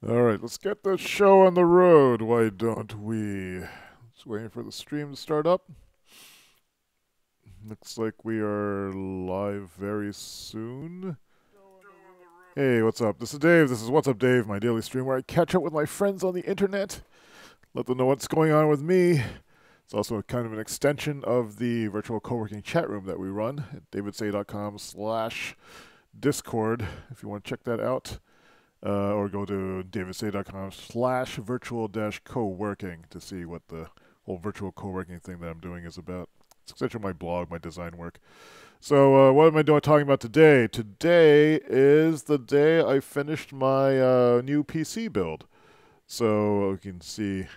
All right, let's get the show on the road. Why don't we? Just waiting for the stream to start up. Looks like we are live very soon. Hey, what's up? This is Dave. This is What's Up Dave, my daily stream where I catch up with my friends on the internet, let them know what's going on with me. It's also kind of an extension of the virtual co-working chat room that we run at davidsay.com/discord if you want to check that out. Or go to davidsay.com/virtual-co-working to see what the whole virtual co-working thing that I'm doing is about. It's essentially my blog, my design work. So what am I talking about today? Today is the day I finished my new PC build. So you can see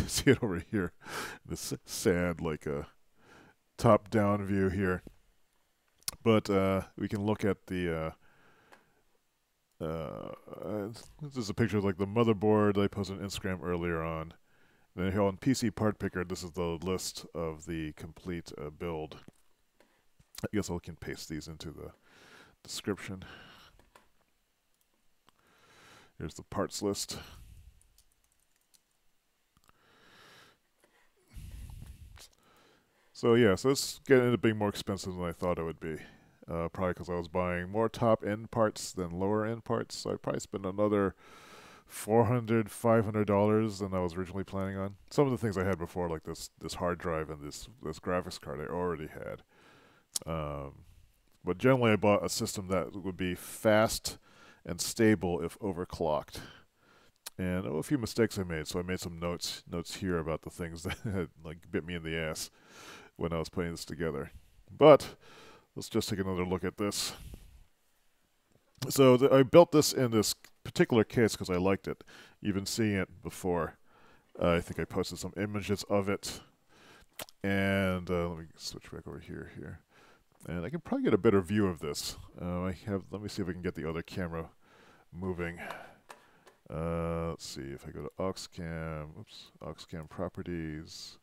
see it over here. This sad like a top-down view here. But we can look at the this is a picture of like the motherboard I posted on Instagram earlier on. And then here on PC Part Picker, this is the list of the complete build. I guess I can paste these into the description. Here's the parts list. So yeah, so it's getting to being more expensive than I thought it would be. Probably because I was buying more top-end parts than lower-end parts. So I probably spent another $400, $500 than I was originally planning on. Some of the things I had before, like this hard drive and this graphics card, I already had. But generally, I bought a system that would be fast and stable if overclocked. And a few mistakes I made, so I made some notes here about the things that had like bit me in the ass when I was putting this together. But let's just take another look at this. So I built this in this particular case because I liked it, even seeing it before. I think I posted some images of it. And let me switch back over here. And I can probably get a better view of this. Let me see if I can get the other camera moving. Let's see if I go to Auxcam properties,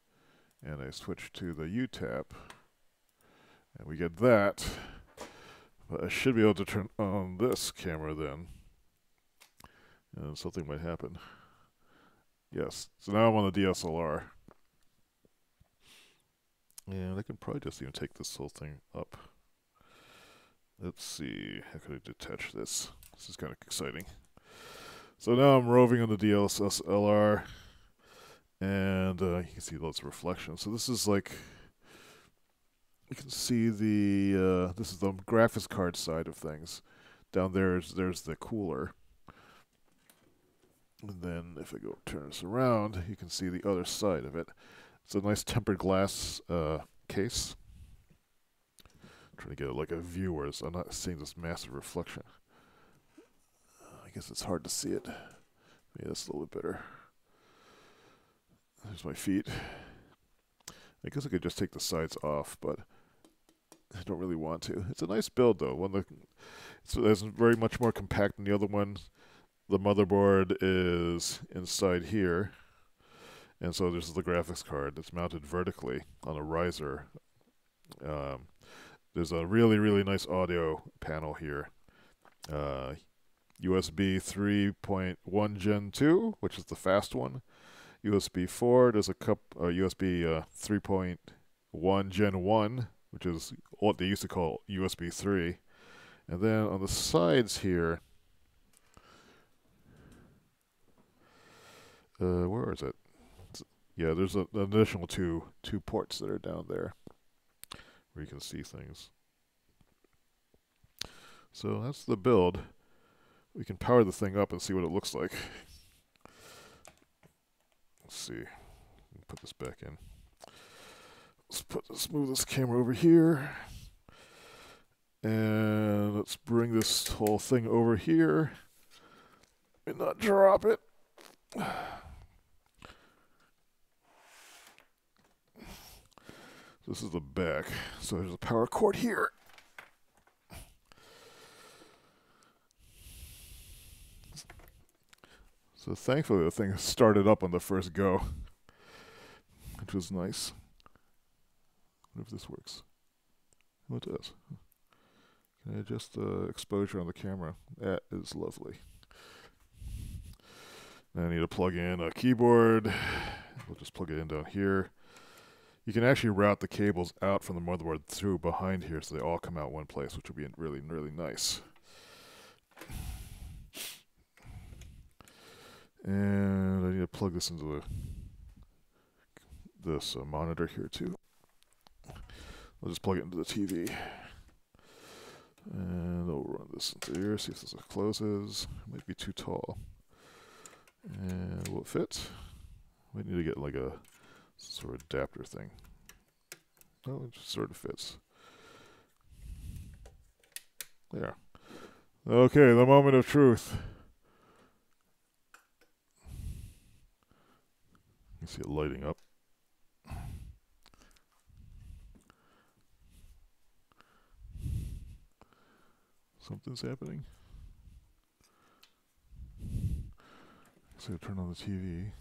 and I switch to the U tab, and we get that. But I should be able to turn on this camera then, and something might happen. Yes, so now I'm on the DSLR, and I can probably just even take this whole thing up. Let's see, how could I detach this? This is kind of exciting. So now I'm roving on the DSLR, and you can see lots of reflections. So this is like, you can see the this is the graphics card side of things. Down there's the cooler. And then if I go turn this around, you can see the other side of it. It's a nice tempered glass case. I'm trying to get like a view where I'm not seeing this massive reflection. I guess it's hard to see it. Maybe that's a little bit better. There's my feet. I guess I could just take the sides off, but I don't really want to. It's a nice build though. It's very much more compact than the other one. The motherboard is inside here, and so this is the graphics card. It's mounted vertically on a riser. There's a really nice audio panel here. USB 3.1 Gen 2, which is the fast one. USB 4, there's a USB 3.1 Gen 1, which is what they used to call USB 3. And then on the sides here, where is it? Yeah, there's an additional two ports that are down there where you can see things. So that's the build. We can power the thing up and see what it looks like. Let's see. Put this back in. Let's move this camera over here. And let's bring this whole thing over here and not drop it. This is the back. So there's a power cord here. So thankfully the thing started up on the first go, which was nice. I wonder if this works. Oh, it does. Can I adjust the exposure on the camera? That is lovely. Then I need to plug in a keyboard. We'll just plug it in down here. You can actually route the cables out from the motherboard through behind here so they all come out one place, which will be really, really nice. And I need to plug this into this monitor here too. I'll just plug it into the TV. And I'll run this into here, see if this closes. It might be too tall. And will it fit? We need to get like a sort of adapter thing. Oh, it just sort of fits. There. Okay, the moment of truth. You see it lighting up. Something's happening. So turn on the TV.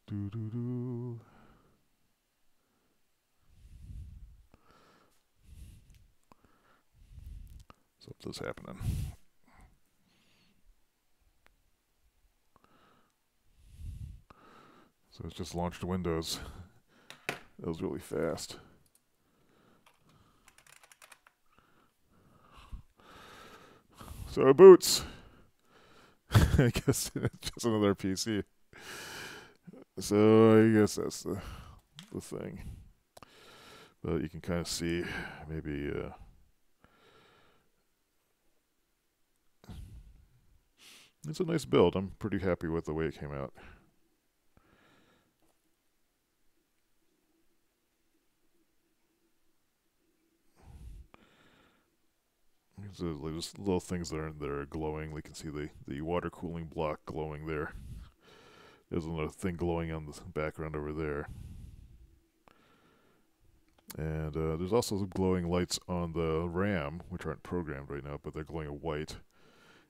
Do. Something's happening. So it's just launched Windows. That was really fast. So it boots. I guess it's just another PC. So I guess that's the thing. But you can kind of see maybe it's a nice build. I'm pretty happy with the way it came out. There's just little things that are glowing. You can see the water cooling block glowing there. There's another thing glowing on the background over there. And there's also some glowing lights on the RAM, which aren't programmed right now, but they're glowing white.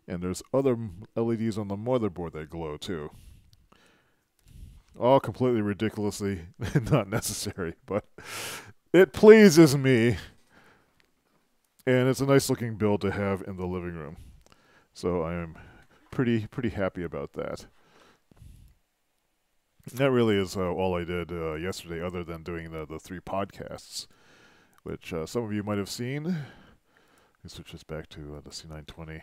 And there's other LEDs on the motherboard that glow too. All completely ridiculously not necessary, but it pleases me. And it's a nice looking build to have in the living room. So I am pretty happy about that. That really is all I did yesterday, other than doing the 3 podcasts, which some of you might have seen. Let me switch this back to the C920.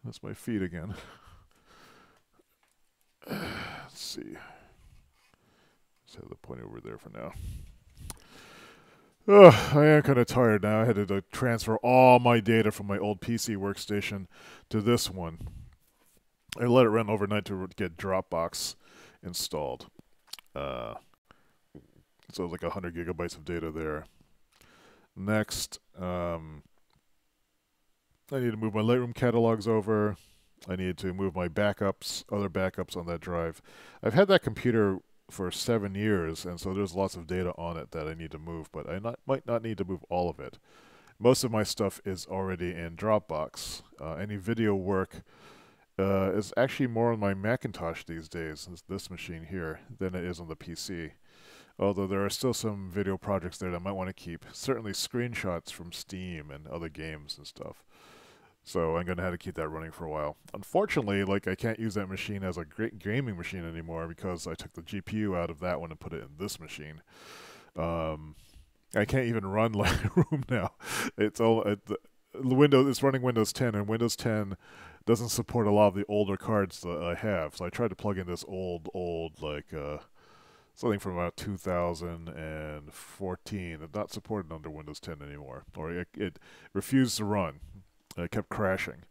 That's my feed again. Let's see. Just have the point over there for now. I am kind of tired now. I had to transfer all my data from my old PC workstation to this one. I let it run overnight to get Dropbox installed. So it was like 100 gigabytes of data there. Next, I need to move my Lightroom catalogs over. I need to move my backups, other backups on that drive. I've had that computer for 7 years, and so there's lots of data on it that I need to move, but I might not need to move all of it. Most of my stuff is already in Dropbox. Any video work is actually more on my Macintosh these days, this machine here, than it is on the PC. Although there are still some video projects there that I might want to keep. Certainly screenshots from Steam and other games and stuff. So I'm going to have to keep that running for a while. Unfortunately, I can't use that machine as a great gaming machine anymore because I took the GPU out of that one and put it in this machine. I can't even run Lightroom now. It's running Windows 10, and Windows 10 doesn't support a lot of the older cards that I have. So I tried to plug in this old something from about 2014. It's not supported under Windows 10 anymore, or it refused to run. It kept crashing.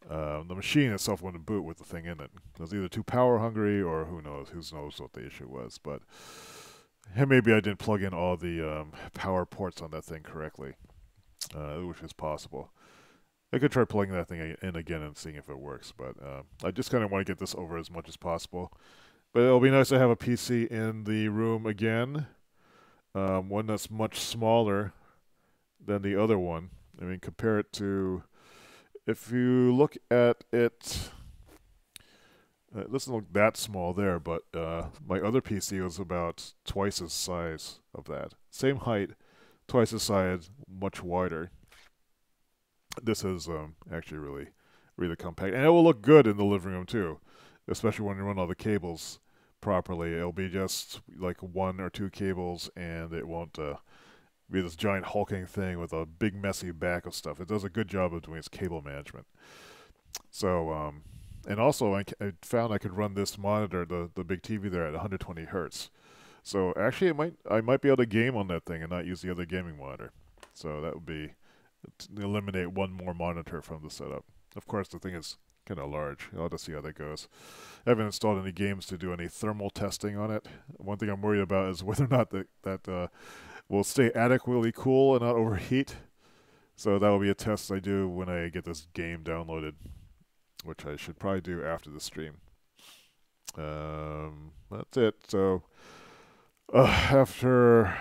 The machine itself wouldn't boot with the thing in it. It was either too power hungry, or who knows what the issue was. But maybe I didn't plug in all the power ports on that thing correctly, which is possible. I could try plugging that thing in again and seeing if it works, but I just kind of want to get this over as much as possible. But it'll be nice to have a PC in the room again, one that's much smaller than the other one. I mean, compare it to, if you look at it, it doesn't look that small there, but my other PC was about twice the size of that. Same height, twice the size, much wider. This is actually really really compact, and it will look good in the living room too, especially when you run all the cables properly. It'll be just like 1 or 2 cables, and it won't be this giant hulking thing with a big messy back of stuff. It does a good job of doing its cable management. So, and also I found I could run this monitor, the big TV there, at 120 hertz. So actually, I might be able to game on that thing and not use the other gaming monitor. So that would be eliminate one more monitor from the setup. Of course, the thing is kind of large. I'll have to see how that goes. I haven't installed any games to do any thermal testing on it. One thing I'm worried about is whether or not that will stay adequately cool and not overheat. So that will be a test I do when I get this game downloaded, which I should probably do after the stream. That's it. So after...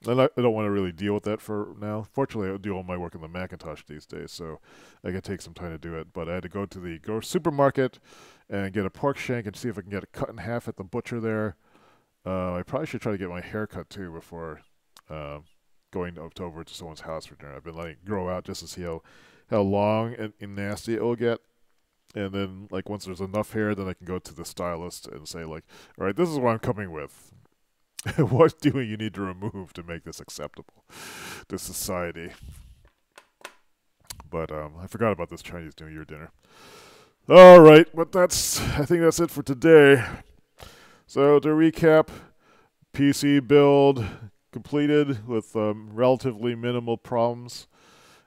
And I don't want to really deal with that for now. Fortunately, I do all my work on the Macintosh these days, so I can take some time to do it. But I had to go to the supermarket and get a pork shank and see if I can get it cut in half at the butcher there. I probably should try to get my hair cut too before going over to someone's house for dinner. I've been letting it grow out just to see how long and nasty it will get. And then, like, once there's enough hair, then I can go to the stylist and say, like, all right, this is what I'm coming with. What do you need to remove to make this acceptable to society? But I forgot about this Chinese New Year dinner. All right, but I think that's it for today. So to recap, PC build completed with relatively minimal problems.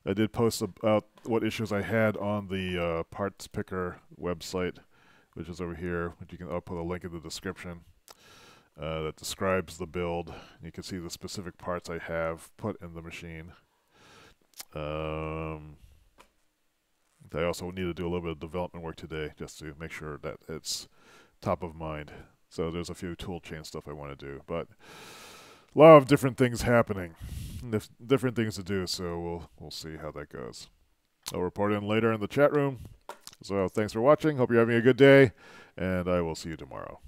I did post about what issues I had on the parts picker website, which is over here, which I'll put a link in the description. That describes the build. You can see the specific parts I have put in the machine. I also need to do a little bit of development work today just to make sure that it's top of mind. So there's a few tool chain stuff I want to do, but a lot of different things happening, different things to do. So we'll see how that goes. I'll report in later in the chat room. So thanks for watching. Hope you're having a good day, and I will see you tomorrow.